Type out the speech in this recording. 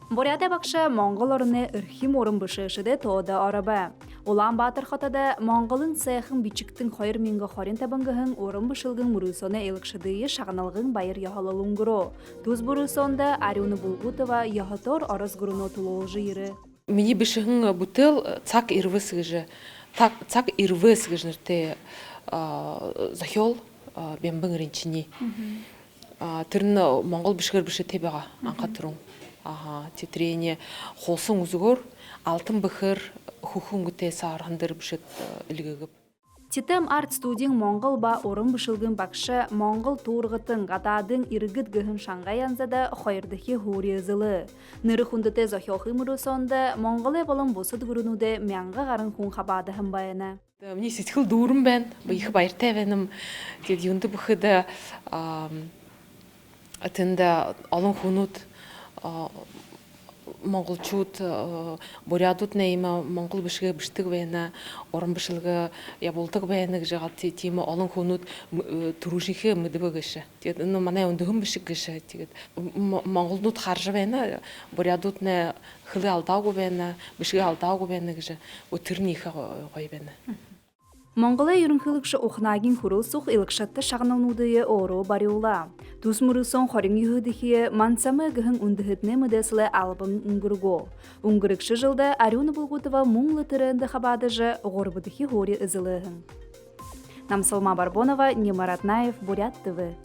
Бурятия бакша Монгол орны ырхим орын бышышыды тода арабы. Улан Батыр хатада Монголын цехын бичіктің 2020 табыңғығын орын бышылғын мұрысоны елікшідейі шағыналғын байыр яхалалуңгыру. Туз бұрысонда Арюны Булгутова яхатор арызгұрыны тұлуылжы ері. Мені бішігін бұтыл цак ирвысыгыжы. Цак ирвысыгыжнырты захел бембің ренчини. Түрін Монгол бішігір біші тебеға анқа тұрың. Тетрение холсын үзгөр, алтын бөхір хухун гүте саархандыр бішет үлгігіп. Титем арт студийн Монгол ба орын бышылгын бакшы Монгол туырғытын ғатадың иргіт гіхін шаңғаянзада қойырдығы хури ызылы. Ныры хундыте зохиохы мұрысонда Монголы болын босыд күрінуде мәңгі ғарын хун қабады хымбайына. Мне сетхил дурым бән, бұйық байырты әвенім, дед юнды бұхыда атында алын хунут Монголчут бурядут нейма Монгол бишге биштиг бэна орон бишилге ябултык бэна гжагат тима олон хунут турушихе мыдыбыгышы. Тет ну манай өндөгөн бишиггышы. Тет Монголнут харжы бэна бурядут не хылы алдагу бэна бишге алдагу бэна гжа өтөрнихе гой бэна. Монголы юрынхылыкшы оқнагин хурыл сух илыкшатты шағналнудыйы ору бариула. Тус мұрысон хорин юхыдыхи мансамы гыхын ундыхытны мыдесылы албын унгырго. Унгырыкшы жылда Арюны Булгутова мұңлы түрінді хабадыжы ғорбыдыхи хори ызылыхын. Намсалма Барбонова, Немарат Наев, Бурят ТВ.